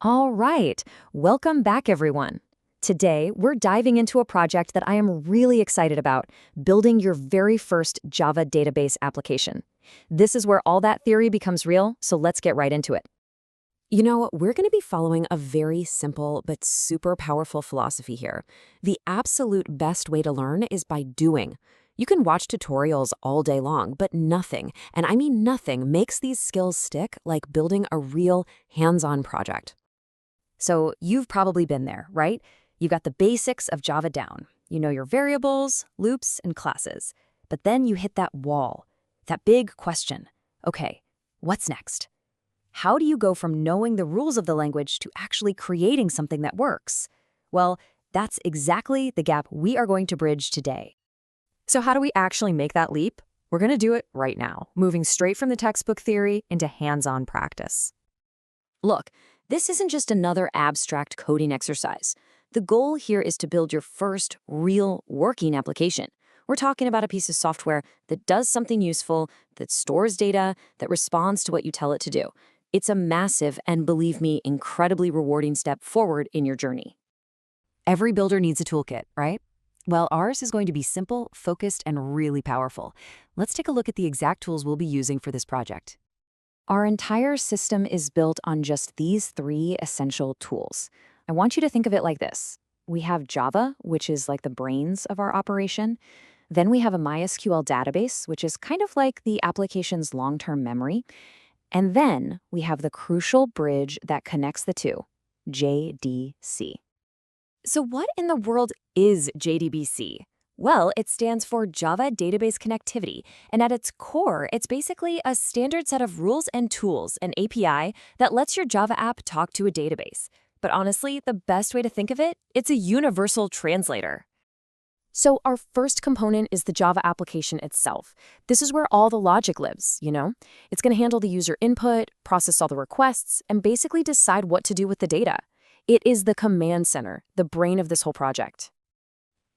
All right, welcome back, everyone. Today, we're diving into a project that I am really excited about, building your very first Java database application. This is where all that theory becomes real, so let's get right into it. We're going to be following a very simple but super powerful philosophy here. The absolute best way to learn is by doing. You can watch tutorials all day long, but nothing, and I mean nothing, makes these skills stick like building a real hands-on project. So you've probably been there, right? You've got the basics of Java down. You know your variables, loops, and classes. But then you hit that wall, that big question. Okay, what's next? How do you go from knowing the rules of the language to actually creating something that works? Well, that's exactly the gap we are going to bridge today. So how do we actually make that leap? We're going to do it right now, moving straight from the textbook theory into hands-on practice. Look, this isn't just another abstract coding exercise. The goal here is to build your first real working application. We're talking about a piece of software that does something useful, that stores data, that responds to what you tell it to do. It's a massive and, believe me, incredibly rewarding step forward in your journey. Every builder needs a toolkit, right? Well, ours is going to be simple, focused, and really powerful. Let's take a look at the exact tools we'll be using for this project. Our entire system is built on just these three essential tools. I want you to think of it like this. We have Java, which is like the brains of our operation. Then we have a MySQL database, which is kind of like the application's long-term memory. And then we have the crucial bridge that connects the two, JDBC. So what in the world is JDBC? Well, it stands for Java Database Connectivity, and at its core, it's basically a standard set of rules and tools, an API, that lets your Java app talk to a database. But honestly, the best way to think of it, it's a universal translator. So our first component is the Java application itself. This is where all the logic lives, you know? It's going to handle the user input, process all the requests, and basically decide what to do with the data. It is the command center, the brain of this whole project.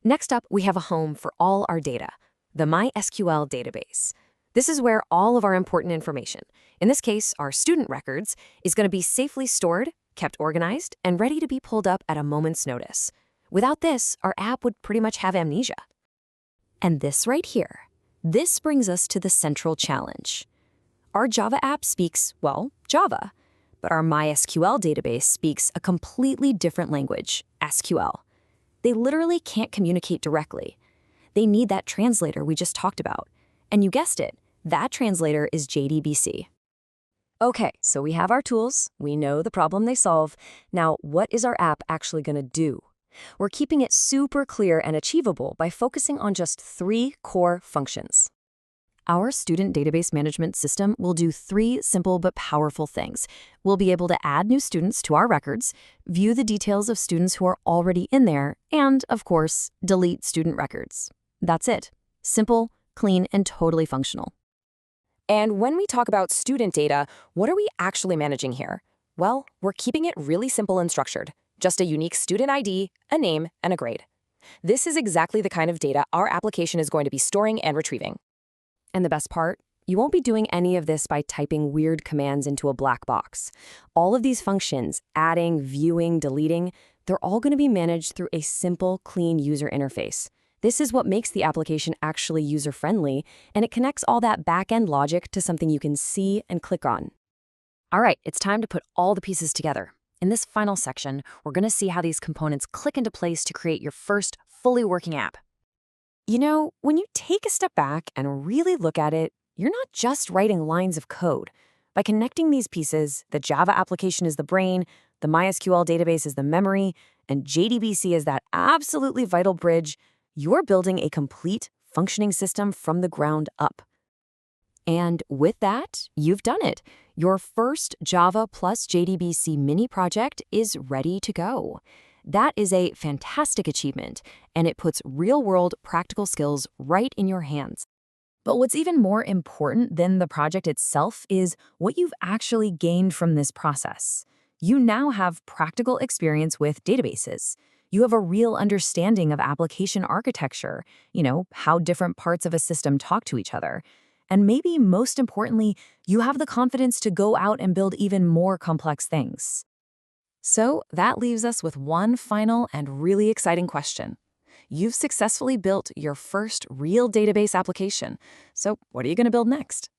Next up, we have a home for all our data, the MySQL database. This is where all of our important information, in this case, our student records, is going to be safely stored, kept organized, and ready to be pulled up at a moment's notice. Without this, our app would pretty much have amnesia. And this right here, this brings us to the central challenge. Our Java app speaks, well, Java, but our MySQL database speaks a completely different language, SQL. They literally can't communicate directly. They need that translator we just talked about. And you guessed it, that translator is JDBC. Okay, so we have our tools, we know the problem they solve. Now, what is our app actually going to do? We're keeping it super clear and achievable by focusing on just three core functions. Our student database management system will do three simple but powerful things. We'll be able to add new students to our records, view the details of students who are already in there, and, of course, delete student records. That's it. Simple, clean, and totally functional. And when we talk about student data, what are we actually managing here? Well, we're keeping it really simple and structured. Just a unique student ID, a name, and a grade. This is exactly the kind of data our application is going to be storing and retrieving. And the best part, you won't be doing any of this by typing weird commands into a black box. All of these functions, adding, viewing, deleting, they're all going to be managed through a simple, clean user interface. This is what makes the application actually user-friendly, and it connects all that back-end logic to something you can see and click on. All right, it's time to put all the pieces together. In this final section, we're going to see how these components click into place to create your first fully working app. You know, when you take a step back and really look at it, you're not just writing lines of code. By connecting these pieces, the Java application is the brain, the MySQL database is the memory, and JDBC is that absolutely vital bridge, you're building a complete, functioning system from the ground up. And with that, you've done it. Your first Java plus JDBC mini project is ready to go. That is a fantastic achievement, and it puts real-world practical skills right in your hands. But what's even more important than the project itself is what you've actually gained from this process. You now have practical experience with databases. You have a real understanding of application architecture, how different parts of a system talk to each other. And maybe most importantly, you have the confidence to go out and build even more complex things. So that leaves us with one final and really exciting question. You've successfully built your first real database application. So what are you going to build next?